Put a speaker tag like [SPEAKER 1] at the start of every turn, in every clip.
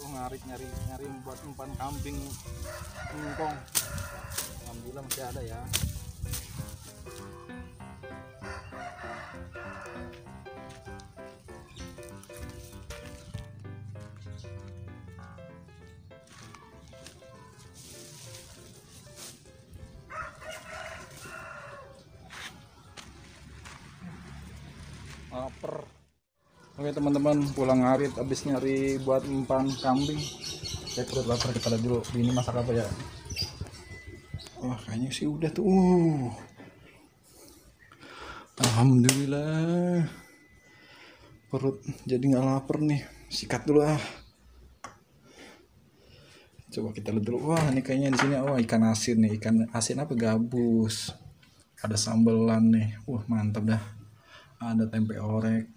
[SPEAKER 1] ngarit nyari buat umpan kambing ngkong. Alhamdulillah masih ada ya. Lapar. Oke teman-teman, pulang ngarit habis nyari buat umpan kambing. Saya perut lapar, kita lihat dulu ini masak apa ya. Wah kayaknya sih udah tuh. Alhamdulillah. Perut jadi nggak lapar nih. Sikat dulu ah. Coba kita lihat dulu. Wah ini kayaknya di sini ikan asin nih. Ikan asin apa, gabus. Ada sambelan nih. Wah mantap dah. Ada tempe orek.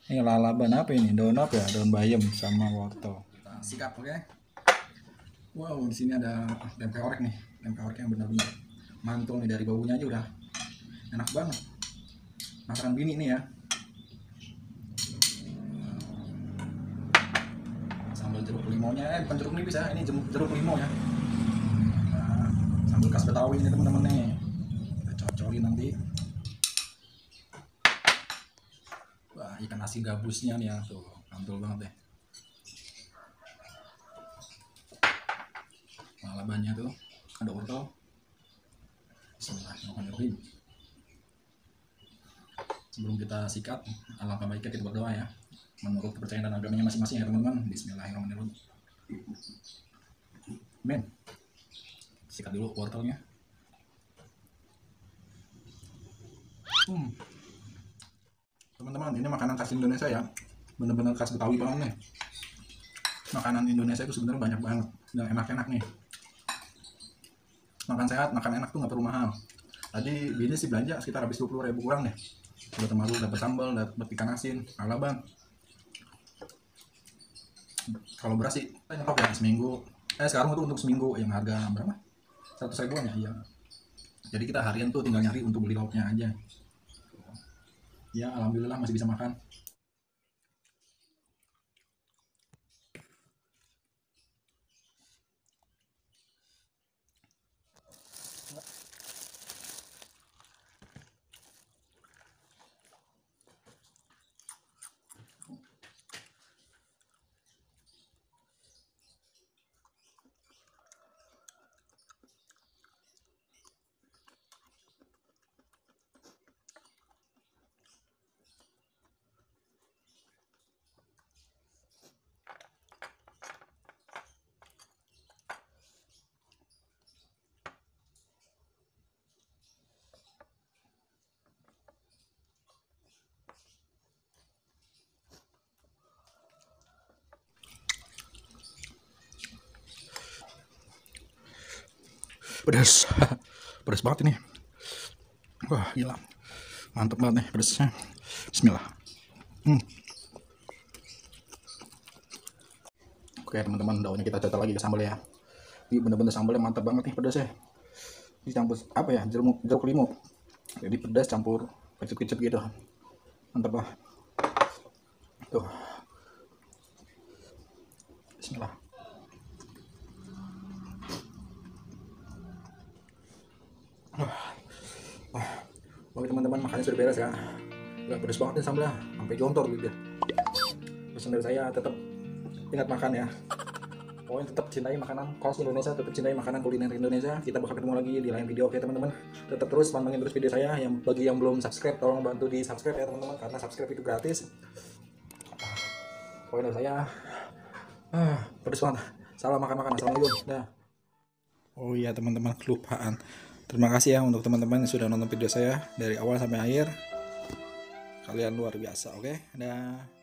[SPEAKER 1] Ini lalaban apa ini? Daun apa ya? Daun bayam sama wortel. Kita sikat, oke? Wow, di sini ada tempe orek nih. Tempe orek yang benar-benar mantul nih, dari baunya aja udah enak banget. Masakan bini nih ya. Sambal jeruk limonya, bukan jeruk nipis ya, ini jeruk limo ya. Nah, sambal khas Betawi ini teman-teman nih. Kita cocolin nanti. Wah, ikan asin gabusnya nih ya, tuh mantul banget deh. Lalabannya tuh ada wortel. Bismillahirrahmanirrahim. Sebelum kita sikat, alangkah baiknya kita berdoa ya, menurut kepercayaan dan agamanya masing-masing ya teman-teman. Bismillahirrahmanirrahim. Amin. Sikat dulu wortelnya. Teman-teman, ini makanan khas Indonesia ya, bener-bener khas Betawi banget nih. Makanan Indonesia itu sebenarnya banyak banget dan enak-enak nih. Makan sehat, makan enak tuh nggak perlu mahal. Tadi bini sih belanja sekitar habis 20.000 kurang deh. Udah termasuk dapat sambal, dapat ikan asin, lalaban. Kalau beras sih nyetop ya seminggu. Sekarang itu untuk seminggu yang harga berapa? 100.000-an ya, iya. Jadi kita harian tuh tinggal nyari untuk beli lauknya aja. Ya alhamdulillah masih bisa makan. Pedas. Pedas banget ini. Wah gila, mantep banget nih pedasnya. Bismillah. Oke teman-teman, daunnya kita cetak lagi ke sambal ya. Ini bener-bener sambalnya mantap banget nih pedasnya. Dicampur apa ya, jeruk limau. Jadi pedas campur kecut-kecut gitu, mantap lah. Tuh. Bismillah. Oke teman-teman, makannya sudah beres ya. Udah pedas banget nih sambalnya, sampai jontor gitu. Pesan dari saya, tetap ingat makan ya. Pokoknya tetap cintai makanan khas Indonesia, tetap cintai makanan kuliner Indonesia. Kita bakal ketemu lagi di lain video, oke teman-teman. Tetap terus pantengin terus video saya. Yang bagi yang belum subscribe, tolong bantu di subscribe ya teman-teman, karena subscribe itu gratis. Pokoknya dari saya, pedas banget. Salam makan-makan, assalamualaikum. Dah. Oh iya teman-teman, kelupaan. Terima kasih ya untuk teman-teman yang sudah nonton video saya dari awal sampai akhir. Kalian luar biasa, oke? Dah.